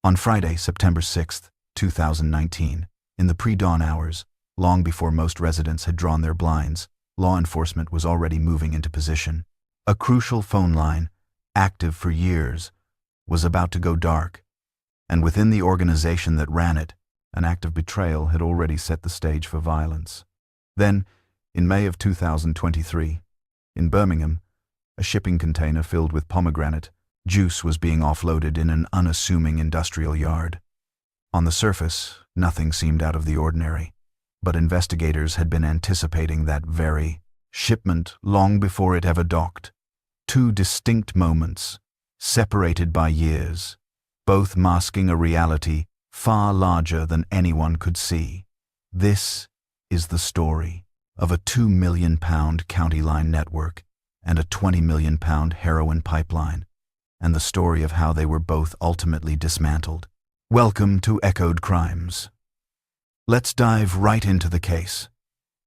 On Friday, September 6, 2019, in the pre-dawn hours, long before most residents had drawn their blinds, law enforcement was already moving into position. A crucial phone line, active for years, was about to go dark, and within the organization that ran it, an act of betrayal had already set the stage for violence. Then, in May of 2023, in Birmingham, a shipping container filled with pomegranate juice was being offloaded in an unassuming industrial yard. On the surface, nothing seemed out of the ordinary, but investigators had been anticipating that very shipment long before it ever docked. Two distinct moments, separated by years, both masking a reality far larger than anyone could see. This is the story of a £2 million county line network and a £20 million heroin pipeline, and the story of how they were both ultimately dismantled. Welcome to Echoed Crimes. Let's dive right into the case.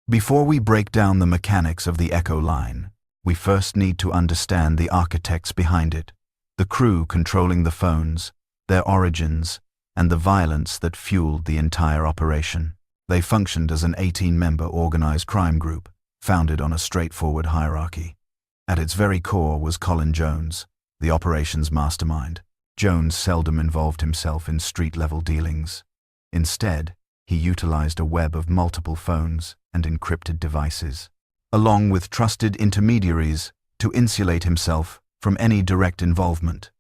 Before we break down the mechanics of the Echo line, we first need to understand the architects behind it, the crew controlling the phones, their origins, and the violence that fueled the entire operation. They functioned as an 18-member organized crime group, founded on a straightforward hierarchy. At its very core was Colin Jones, the operations mastermind. Jones seldom involved himself in street-level dealings. Instead, he utilized a web of multiple phones and encrypted devices, along with trusted intermediaries, to insulate himself from any direct involvement.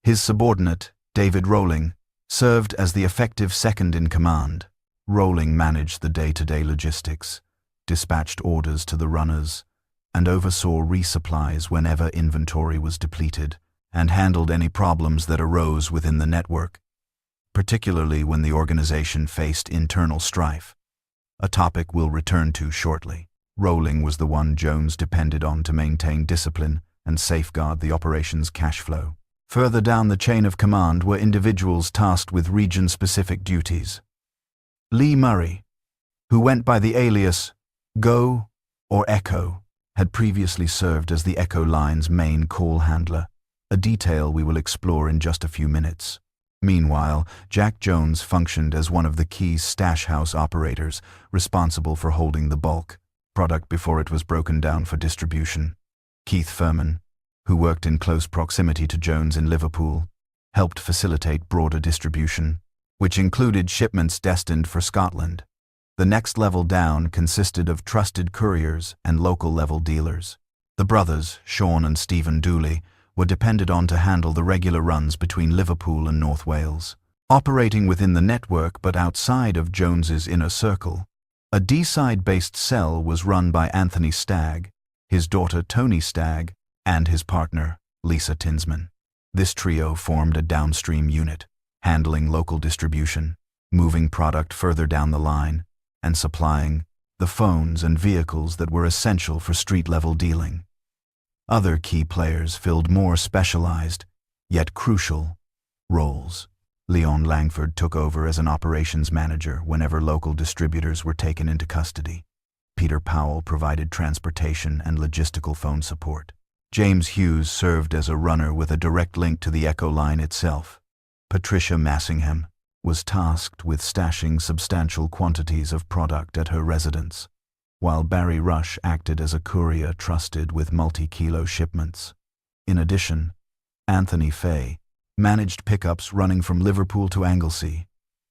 His subordinate, David Rolling, served as the effective second-in-command. Rolling managed the day-to-day logistics, dispatched orders to the runners, and oversaw resupplies whenever inventory was depleted, and handled any problems that arose within the network, particularly when the organization faced internal strife, a topic we'll return to shortly. Rolling was the one Jones depended on to maintain discipline and safeguard the operation's cash flow. Further down the chain of command were individuals tasked with region-specific duties. Lee Murray, who went by the alias Go or Echo, had previously served as the Echo line's main call handler, a detail we will explore in just a few minutes. Meanwhile, Jack Jones functioned as one of the key stash house operators responsible for holding the bulk product before it was broken down for distribution. Keith Furman, who worked in close proximity to Jones in Liverpool, helped facilitate broader distribution, which included shipments destined for Scotland. The next level down consisted of trusted couriers and local-level dealers. The brothers, Sean and Stephen Dooley, were depended on to handle the regular runs between Liverpool and North Wales. Operating within the network but outside of Jones's inner circle, a D-side-based cell was run by Anthony Stagg, his daughter Tony Stagg, and his partner, Lisa Tinsman. This trio formed a downstream unit, handling local distribution, moving product further down the line, and supplying the phones and vehicles that were essential for street-level dealing. Other key players filled more specialized, yet crucial, roles. Leon Langford took over as an operations manager whenever local distributors were taken into custody. Peter Powell provided transportation and logistical phone support. James Hughes served as a runner with a direct link to the Echo line itself. Patricia Massingham was tasked with stashing substantial quantities of product at her residence, while Barry Rush acted as a courier trusted with multi-kilo shipments. In addition, Anthony Fay managed pickups running from Liverpool to Anglesey,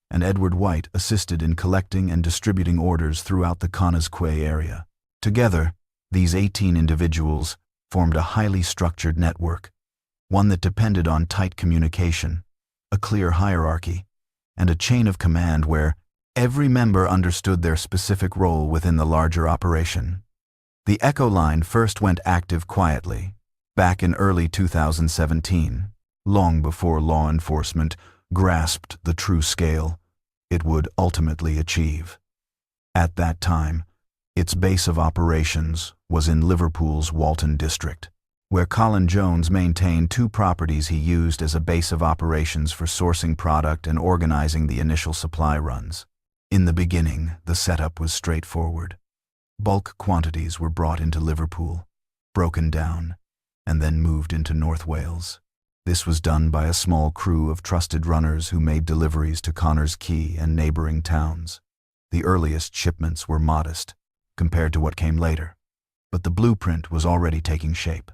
and Edward White assisted in collecting and distributing orders throughout the Connors Quay area. Together, these 18 individuals formed a highly structured network, one that depended on tight communication, a clear hierarchy, and a chain of command where every member understood their specific role within the larger operation. The Echo line first went active quietly, back in early 2017, long before law enforcement grasped the true scale it would ultimately achieve. At that time, its base of operations was in Liverpool's Walton district, where Colin Jones maintained two properties he used as a base of operations for sourcing product and organizing the initial supply runs. In the beginning, the setup was straightforward. Bulk quantities were brought into Liverpool, broken down, and then moved into North Wales. This was done by a small crew of trusted runners who made deliveries to Connors Key and neighboring towns. The earliest shipments were modest, compared to what came later, but the blueprint was already taking shape.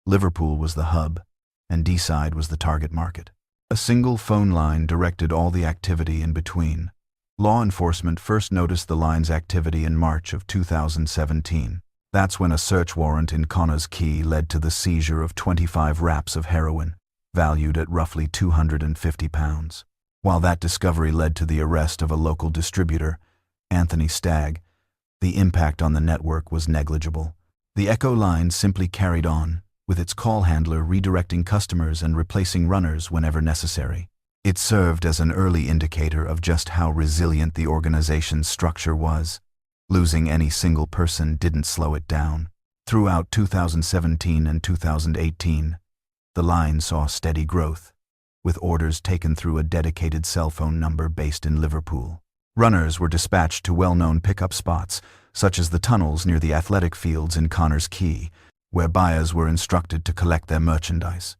Liverpool was the hub, and Deeside was the target market. A single phone line directed all the activity in between. Law enforcement first noticed the line's activity in March of 2017. That's when a search warrant in Connors Key led to the seizure of 25 wraps of heroin, valued at roughly £250. While that discovery led to the arrest of a local distributor, Anthony Stagg, the impact on the network was negligible. The Echo line simply carried on, with its call handler redirecting customers and replacing runners whenever necessary. It served as an early indicator of just how resilient the organization's structure was. Losing any single person didn't slow it down. Throughout 2017 and 2018, the line saw steady growth, with orders taken through a dedicated cell phone number based in Liverpool. Runners were dispatched to well-known pickup spots, such as the tunnels near the athletic fields in Connors Key, where buyers were instructed to collect their merchandise.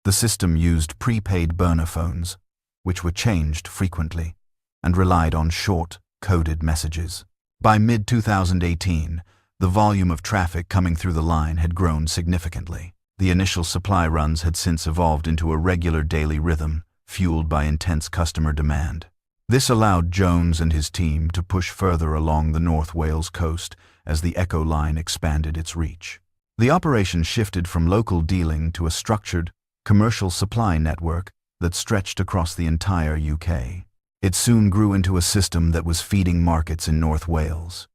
The system used prepaid burner phones, which were changed frequently, and relied on short, coded messages. By mid-2018, the volume of traffic coming through the line had grown significantly. The initial supply runs had since evolved into a regular daily rhythm, fueled by intense customer demand. This allowed Jones and his team to push further along the North Wales coast as the Echo line expanded its reach. The operation shifted from local dealing to a structured, commercial supply network that stretched across the entire UK. It soon grew into a system that was feeding markets in North Wales,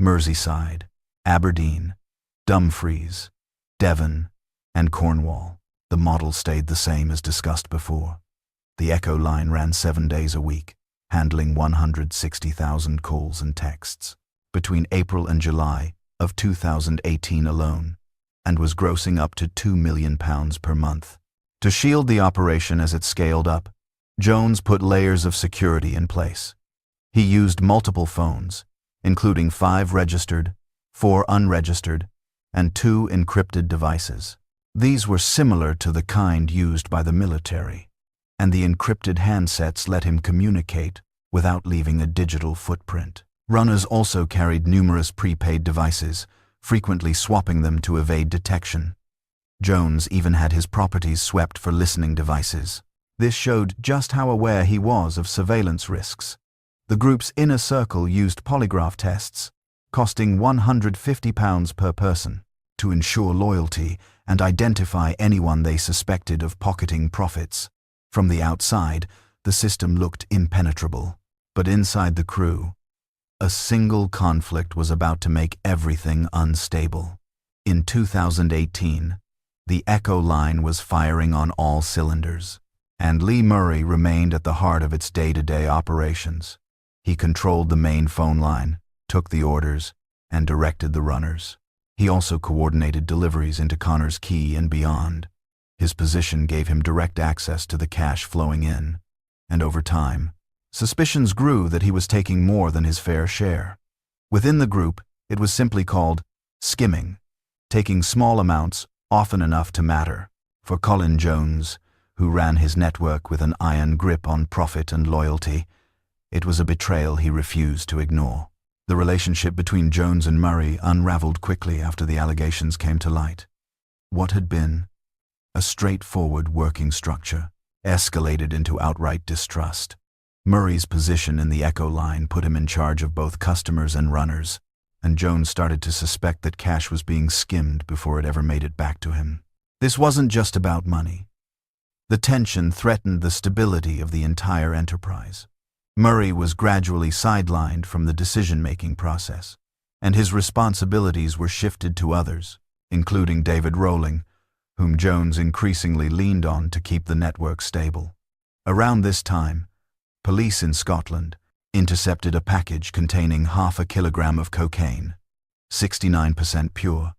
Merseyside, Aberdeen, Dumfries, Devon, and Cornwall. The model stayed the same as discussed before. The Echo line ran 7 days a week, handling 160,000 calls and texts between April and July of 2018 alone, and was grossing up to £2 million per month. To shield the operation as it scaled up, Jones put layers of security in place. He used multiple phones, including 5 registered, 4 unregistered, and 2 encrypted devices. These were similar to the kind used by the military, and the encrypted handsets let him communicate without leaving a digital footprint. Runners also carried numerous prepaid devices, frequently swapping them to evade detection. Jones even had his properties swept for listening devices. This showed just how aware he was of surveillance risks. The group's inner circle used polygraph tests, costing £150 per person, to ensure loyalty and identify anyone they suspected of pocketing profits. From the outside, the system looked impenetrable, but inside the crew, a single conflict was about to make everything unstable. In 2018, the Echo line was firing on all cylinders, and Lee Murray remained at the heart of its day-to-day operations. He controlled the main phone line, took the orders, and directed the runners. He also coordinated deliveries into Connors Key and beyond. His position gave him direct access to the cash flowing in, and over time, suspicions grew that he was taking more than his fair share. Within the group, it was simply called skimming, taking small amounts, often enough to matter. For Colin Jones, who ran his network with an iron grip on profit and loyalty, it was a betrayal he refused to ignore. The relationship between Jones and Murray unraveled quickly after the allegations came to light. What had been a straightforward working structure escalated into outright distrust. Murray's position in the Echo line put him in charge of both customers and runners, and Jones started to suspect that cash was being skimmed before it ever made it back to him. This wasn't just about money. The tension threatened the stability of the entire enterprise. Murray was gradually sidelined from the decision-making process, and his responsibilities were shifted to others, including David Rowling, whom Jones increasingly leaned on to keep the network stable. Around this time, police in Scotland intercepted a package containing 0.5 kilogram of cocaine, 69% pure,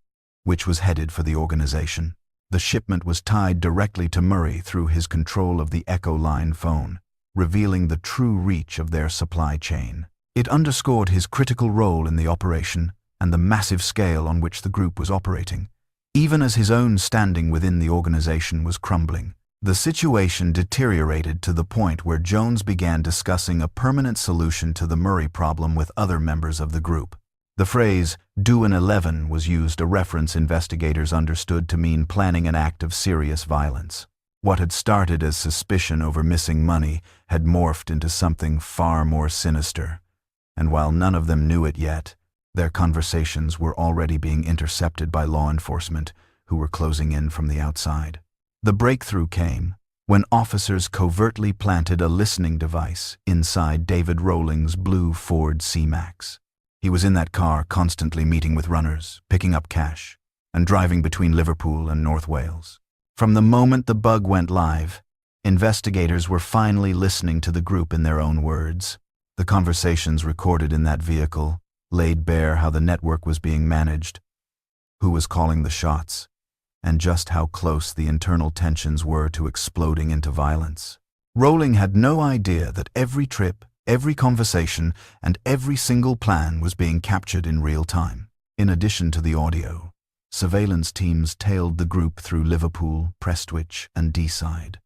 which was headed for the organization. The shipment was tied directly to Murray through his control of the Echo line phone, revealing the true reach of their supply chain. It underscored his critical role in the operation and the massive scale on which the group was operating, even as his own standing within the organization was crumbling. The situation deteriorated to the point where Jones began discussing a permanent solution to the Murray problem with other members of the group. The phrase, "do an 11" was used, a reference investigators understood to mean planning an act of serious violence. What had started as suspicion over missing money had morphed into something far more sinister. And while none of them knew it yet, their conversations were already being intercepted by law enforcement, who were closing in from the outside. The breakthrough came when officers covertly planted a listening device inside David Rowling's blue Ford C-Max. He was in that car constantly meeting with runners, picking up cash, and driving between Liverpool and North Wales. From the moment the bug went live, investigators were finally listening to the group in their own words. The conversations recorded in that vehicle laid bare how the network was being managed, who was calling the shots, and just how close the internal tensions were to exploding into violence. Rowling had no idea that every trip, every conversation, and every single plan was being captured in real time. In addition to the audio, surveillance teams tailed the group through Liverpool, Prestwich, and Deeside,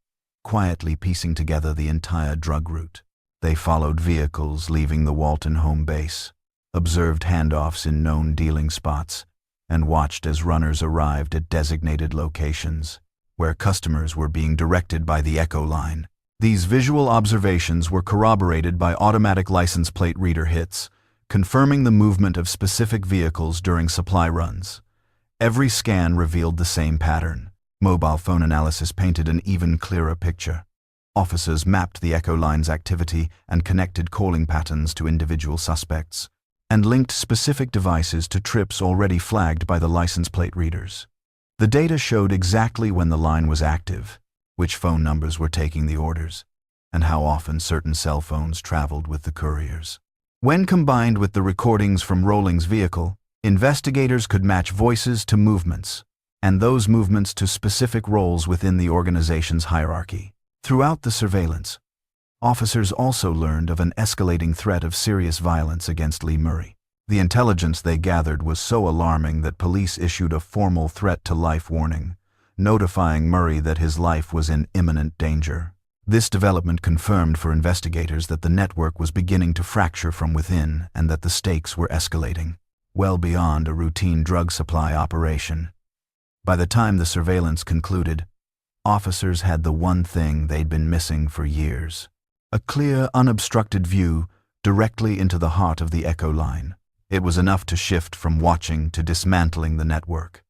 quietly piecing together the entire drug route. They followed vehicles leaving the Walton home base, observed handoffs in known dealing spots, and watched as runners arrived at designated locations, where customers were being directed by the Echo line. These visual observations were corroborated by automatic license plate reader hits, confirming the movement of specific vehicles during supply runs. Every scan revealed the same pattern. Mobile phone analysis painted an even clearer picture. Officers mapped the Echo line's activity and connected calling patterns to individual suspects, and linked specific devices to trips already flagged by the license plate readers. The data showed exactly when the line was active, which phone numbers were taking the orders, and how often certain cell phones traveled with the couriers. When combined with the recordings from Rowling's vehicle, investigators could match voices to movements, and those movements to specific roles within the organization's hierarchy. Throughout the surveillance, officers also learned of an escalating threat of serious violence against Lee Murray. The intelligence they gathered was so alarming that police issued a formal threat to life warning, notifying Murray that his life was in imminent danger. This development confirmed for investigators that the network was beginning to fracture from within and that the stakes were escalating, well beyond a routine drug supply operation. By the time the surveillance concluded, officers had the one thing they'd been missing for years: a clear, unobstructed view directly into the heart of the Echo line. It was enough to shift from watching to dismantling the network.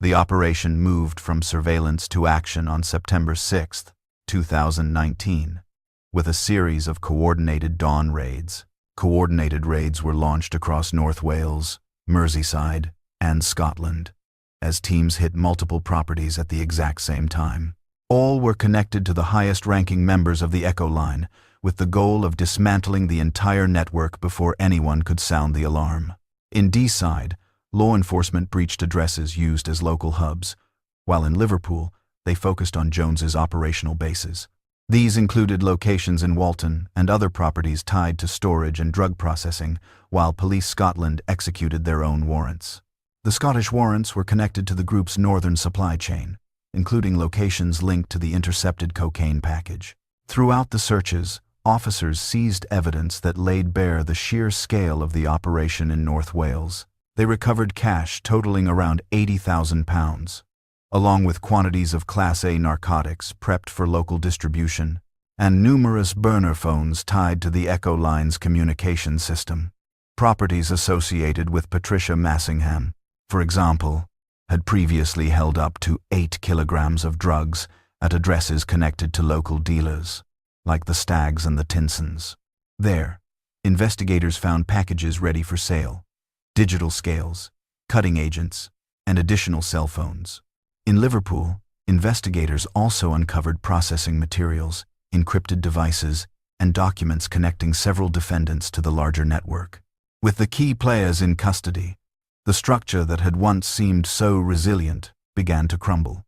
The operation moved from surveillance to action on September 6, 2019, with a series of coordinated dawn raids. Coordinated raids were launched across North Wales, Merseyside, and Scotland, as teams hit multiple properties at the exact same time. All were connected to the highest-ranking members of the Echo line, with the goal of dismantling the entire network before anyone could sound the alarm. In Deeside, law enforcement breached addresses used as local hubs, while in Liverpool, they focused on Jones's operational bases. These included locations in Walton and other properties tied to storage and drug processing, while Police Scotland executed their own warrants. The Scottish warrants were connected to the group's northern supply chain, including locations linked to the intercepted cocaine package. Throughout the searches, officers seized evidence that laid bare the sheer scale of the operation in North Wales. They recovered cash totaling around £80,000, along with quantities of Class A narcotics prepped for local distribution, and numerous burner phones tied to the Echo line's communication system. Properties associated with Patricia Massingham, for example, had previously held up to 8 kilograms of drugs at addresses connected to local dealers, like the Staggs and the Tinsons. There, investigators found packages ready for sale, digital scales, cutting agents, and additional cell phones. In Liverpool, investigators also uncovered processing materials, encrypted devices, and documents connecting several defendants to the larger network. With the key players in custody, the structure that had once seemed so resilient began to crumble.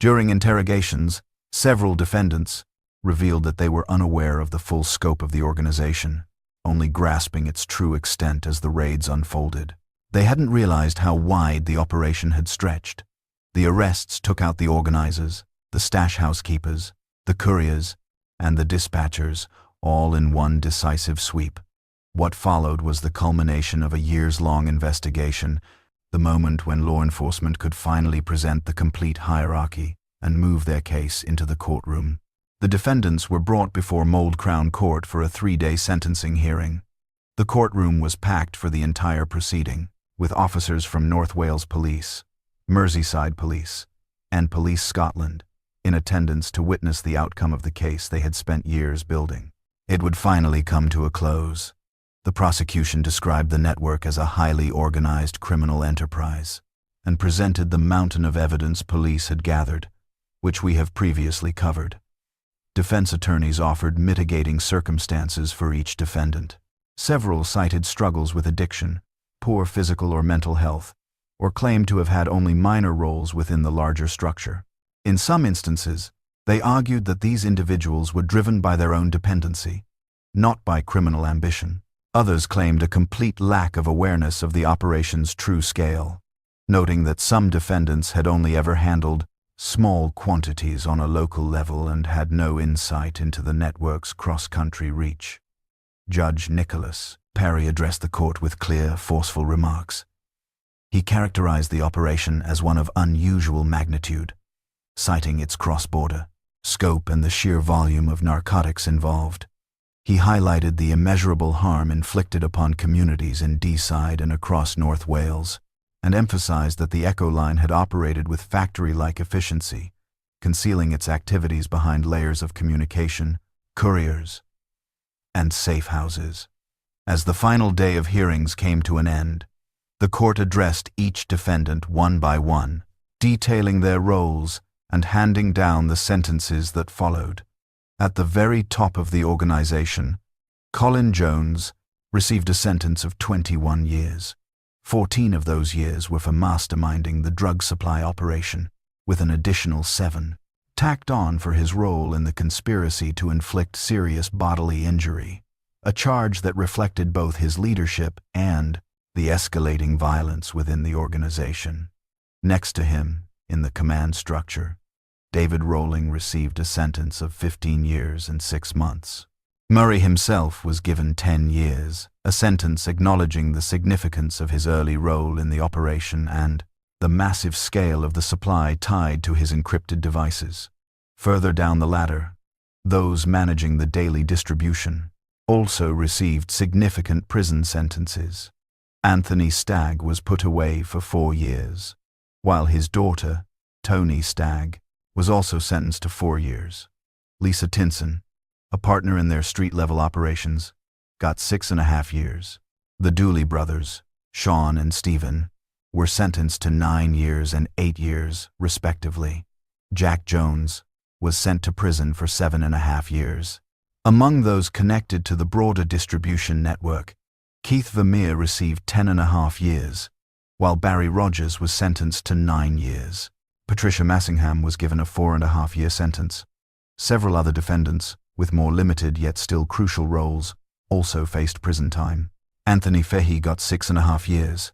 During interrogations, several defendants revealed that they were unaware of the full scope of the organization, only grasping its true extent as the raids unfolded. They hadn't realized how wide the operation had stretched. The arrests took out the organizers, the stash housekeepers, the couriers, and the dispatchers, all in one decisive sweep. What followed was the culmination of a years-long investigation, the moment when law enforcement could finally present the complete hierarchy and move their case into the courtroom. The defendants were brought before Mould Crown Court for a 3-day sentencing hearing. The courtroom was packed for the entire proceeding, with officers from North Wales Police, Merseyside Police, and Police Scotland in attendance to witness the outcome of the case they had spent years building. It would finally come to a close. The prosecution described the network as a highly organized criminal enterprise and presented the mountain of evidence police had gathered, which we have previously covered. Defense attorneys offered mitigating circumstances for each defendant. Several cited struggles with addiction, poor physical or mental health, or claimed to have had only minor roles within the larger structure. In some instances, they argued that these individuals were driven by their own dependency, not by criminal ambition. Others claimed a complete lack of awareness of the operation's true scale, noting that some defendants had only ever handled small quantities on a local level and had no insight into the network's cross-country reach. Judge Nicholas Perry addressed the court with clear, forceful remarks. He characterized the operation as one of unusual magnitude, citing its cross-border scope and the sheer volume of narcotics involved. He highlighted the immeasurable harm inflicted upon communities in Deeside and across North Wales, and emphasized that the Echo Line had operated with factory-like efficiency, concealing its activities behind layers of communication, couriers, and safe houses. As the final day of hearings came to an end, the court addressed each defendant one by one, detailing their roles and handing down the sentences that followed. At the very top of the organization, Colin Jones received a sentence of 21 years. 14 of those years were for masterminding the drug supply operation, with an additional 7 tacked on for his role in the conspiracy to inflict serious bodily injury, a charge that reflected both his leadership and the escalating violence within the organization. Next to him, in the command structure, David Rowling received a sentence of 15 years and 6 months. Murray himself was given 10 years, a sentence acknowledging the significance of his early role in the operation and the massive scale of the supply tied to his encrypted devices. Further down the ladder, those managing the daily distribution also received significant prison sentences. Anthony Stagg was put away for 4 years, while his daughter, Tony Stagg, was also sentenced to 4 years. Lisa Tinson, a partner in their street-level operations, got 6.5 years. The Dooley brothers, Sean and Stephen, were sentenced to 9 years and 8 years, respectively. Jack Jones was sent to prison for 7.5 years. Among those connected to the broader distribution network, Keith Vermeer received 10.5 years, while Barry Rogers was sentenced to 9 years. Patricia Massingham was given a 4.5-year sentence. Several other defendants, with more limited yet still crucial roles, also faced prison time. Anthony Fahey got 6.5 years.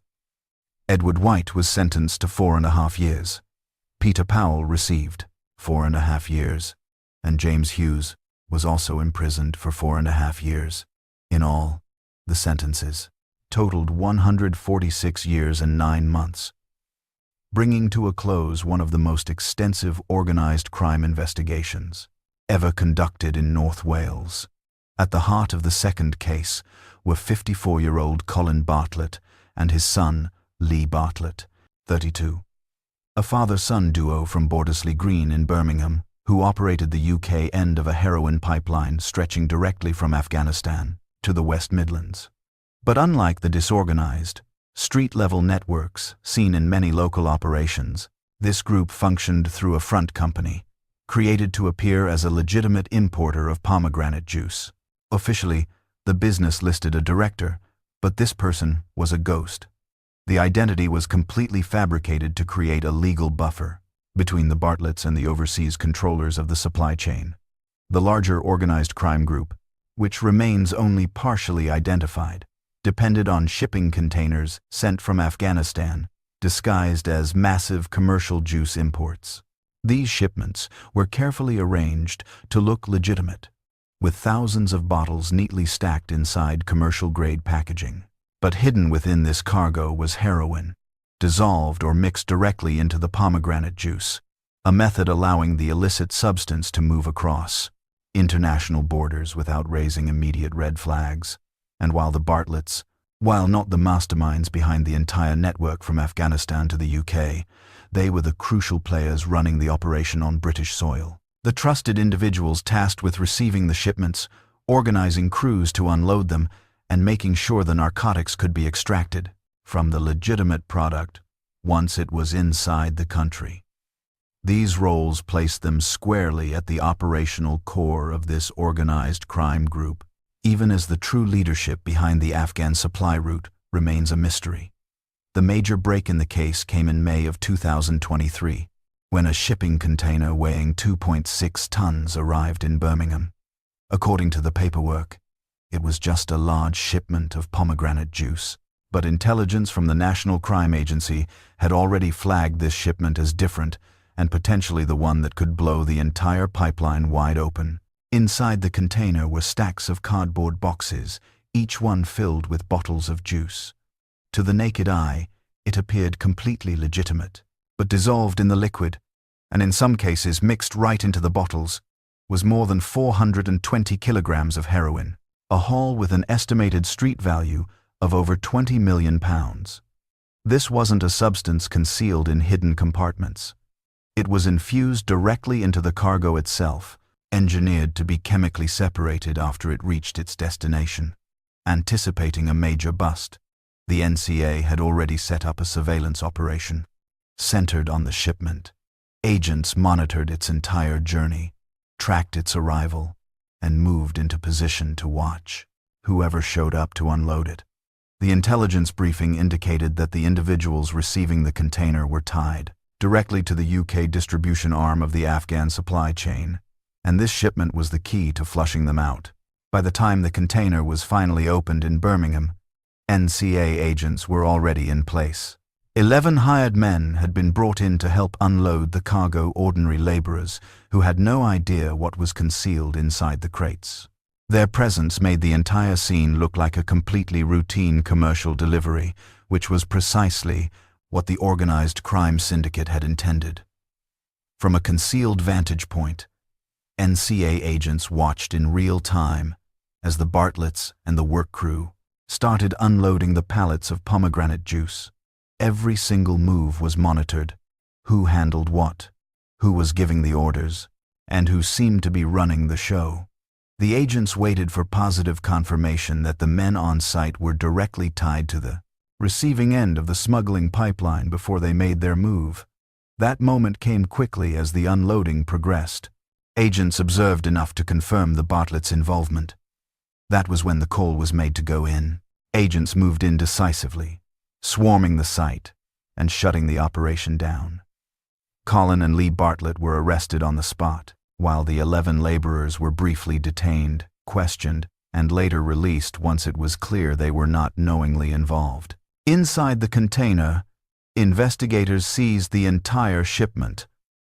Edward White was sentenced to 4.5 years. Peter Powell received 4.5 years, and James Hughes was also imprisoned for 4.5 years. In all, the sentences totaled 146 years and 9 months, bringing to a close one of the most extensive organized crime investigations ever conducted in North Wales. At the heart of the second case were 54-year-old Colin Bartlett and his son, Lee Bartlett, 32, a father-son duo from Bordesley Green in Birmingham, who operated the UK end of a heroin pipeline stretching directly from Afghanistan to the West Midlands. But unlike the disorganized, street-level networks seen in many local operations, this group functioned through a front company, created to appear as a legitimate importer of pomegranate juice. Officially, the business listed a director, but this person was a ghost. The identity was completely fabricated to create a legal buffer between the Bartletts and the overseas controllers of the supply chain. The larger organized crime group, which remains only partially identified, depended on shipping containers sent from Afghanistan, disguised as massive commercial juice imports. These shipments were carefully arranged to look legitimate, with thousands of bottles neatly stacked inside commercial-grade packaging. But hidden within this cargo was heroin, dissolved or mixed directly into the pomegranate juice, a method allowing the illicit substance to move across international borders without raising immediate red flags. And while the Bartletts, while not the masterminds behind the entire network from Afghanistan to the UK, they were the crucial players running the operation on British soil. The trusted individuals tasked with receiving the shipments, organizing crews to unload them, and making sure the narcotics could be extracted from the legitimate product once it was inside the country. These roles placed them squarely at the operational core of this organized crime group, even as the true leadership behind the Afghan supply route remains a mystery. The major break in the case came in May of 2023, when a shipping container weighing 2.6 tons arrived in Birmingham. According to the paperwork, it was just a large shipment of pomegranate juice, but intelligence from the National Crime Agency had already flagged this shipment as different and potentially the one that could blow the entire pipeline wide open. Inside the container were stacks of cardboard boxes, each one filled with bottles of juice. To the naked eye, it appeared completely legitimate, but dissolved in the liquid, and in some cases mixed right into the bottles, was more than 420 kilograms of heroin, a haul with an estimated street value of over £20 million. This wasn't a substance concealed in hidden compartments. It was infused directly into the cargo itself, engineered to be chemically separated after it reached its destination. Anticipating a major bust, the NCA had already set up a surveillance operation. Centered on the shipment, agents monitored its entire journey, tracked its arrival, and moved into position to watch whoever showed up to unload it. The intelligence briefing indicated that the individuals receiving the container were tied directly to the UK distribution arm of the Afghan supply chain, and this shipment was the key to flushing them out. By the time the container was finally opened in Birmingham, NCA agents were already in place. 11 hired men had been brought in to help unload the cargo, ordinary laborers who had no idea what was concealed inside the crates. Their presence made the entire scene look like a completely routine commercial delivery, which was precisely what the organized crime syndicate had intended. From a concealed vantage point, NCA agents watched in real time as the Bartletts and the work crew started unloading the pallets of pomegranate juice. Every single move was monitored: who handled what, who was giving the orders, and who seemed to be running the show. The agents waited for positive confirmation that the men on site were directly tied to the receiving end of the smuggling pipeline before they made their move. That moment came quickly as the unloading progressed. Agents observed enough to confirm the Bartletts' involvement. That was when the call was made to go in. Agents moved in decisively, swarming the site and shutting the operation down. Colin and Lee Bartlett were arrested on the spot, while the 11 laborers were briefly detained, questioned, and later released once it was clear they were not knowingly involved. Inside the container, investigators seized the entire shipment,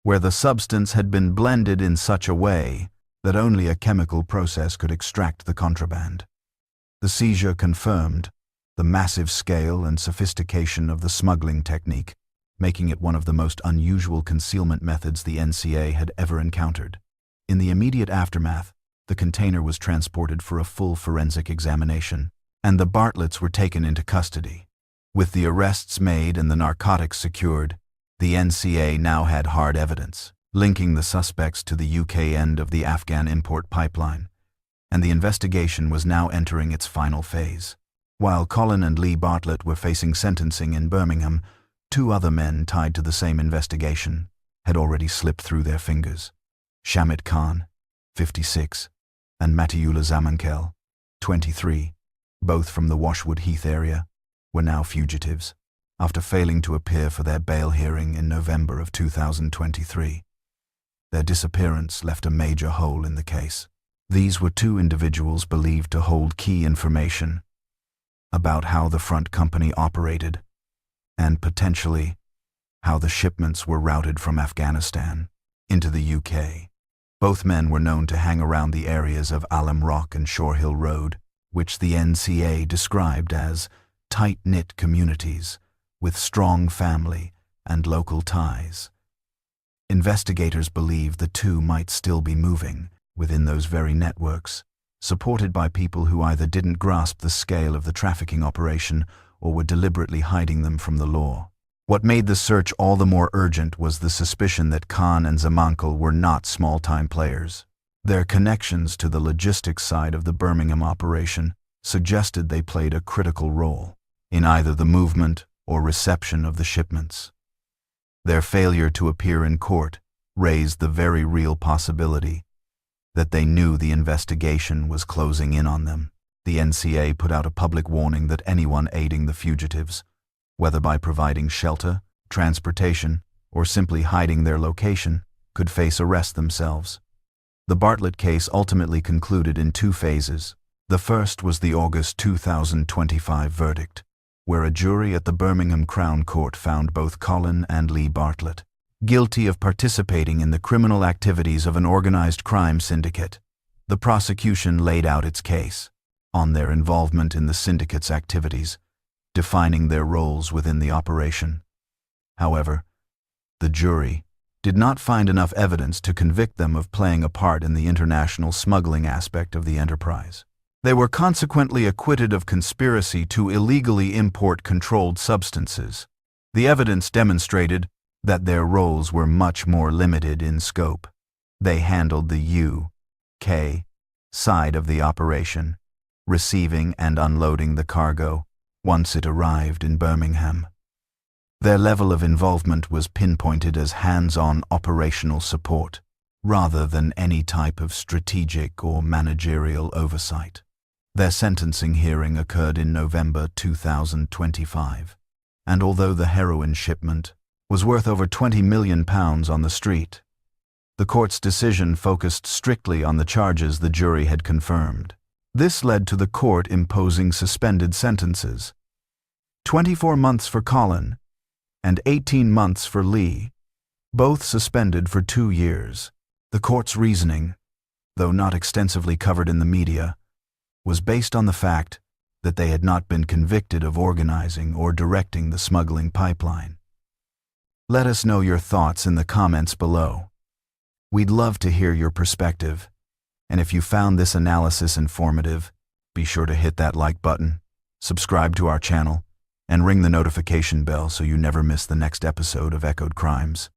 where the substance had been blended in such a way that only a chemical process could extract the contraband. The seizure confirmed the massive scale and sophistication of the smuggling technique, making it one of the most unusual concealment methods the NCA had ever encountered. In the immediate aftermath, the container was transported for a full forensic examination, and the Bartletts were taken into custody. With the arrests made and the narcotics secured, the NCA now had hard evidence, linking the suspects to the UK end of the Afghan import pipeline, and the investigation was now entering its final phase. While Colin and Lee Bartlett were facing sentencing in Birmingham, 2 other men tied to the same investigation had already slipped through their fingers. Shamit Khan, 56, and Matiullah Zamankel, 23, both from the Washwood Heath area, were now fugitives, after failing to appear for their bail hearing in November of 2023. Their disappearance left a major hole in the case. These were 2 individuals believed to hold key information about how the front company operated, and potentially how the shipments were routed from Afghanistan. into the UK. Both men were known to hang around the areas of Alum Rock and Shore Hill Road, which the NCA described as tight-knit communities with strong family and local ties. Investigators believe the two might still be moving within those very networks, supported by people who either didn't grasp the scale of the trafficking operation or were deliberately hiding them from the law. What made the search all the more urgent was the suspicion that Khan and Zamankel were not small-time players. Their connections to the logistics side of the Birmingham operation suggested they played a critical role in either the movement or reception of the shipments. Their failure to appear in court raised the very real possibility that they knew the investigation was closing in on them. The NCA put out a public warning that anyone aiding the fugitives, whether by providing shelter, transportation, or simply hiding their location, could face arrest themselves. The Bartlett case ultimately concluded in two phases. The first was the August 2025 verdict, where a jury at the Birmingham Crown Court found both Colin and Lee Bartlett guilty of participating in the criminal activities of an organized crime syndicate. The prosecution laid out its case on their involvement in the syndicate's activities, defining their roles within the operation. However, the jury did not find enough evidence to convict them of playing a part in the international smuggling aspect of the enterprise. They were consequently acquitted of conspiracy to illegally import controlled substances. The evidence demonstrated that their roles were much more limited in scope. They handled the UK side of the operation, receiving and unloading the cargo once it arrived in Birmingham. Their level of involvement was pinpointed as hands-on operational support, rather than any type of strategic or managerial oversight. Their sentencing hearing occurred in November 2025, and although the heroin shipment was worth over £20 million on the street, the court's decision focused strictly on the charges the jury had confirmed. This led to the court imposing suspended sentences: 24 months for Colin and 18 months for Lee, both suspended for 2 years. The court's reasoning, though not extensively covered in the media, was based on the fact that they had not been convicted of organizing or directing the smuggling pipeline. Let us know your thoughts in the comments below. We'd love to hear your perspective, and if you found this analysis informative, be sure to hit that like button, subscribe to our channel, and ring the notification bell so you never miss the next episode of Echoed Crimes.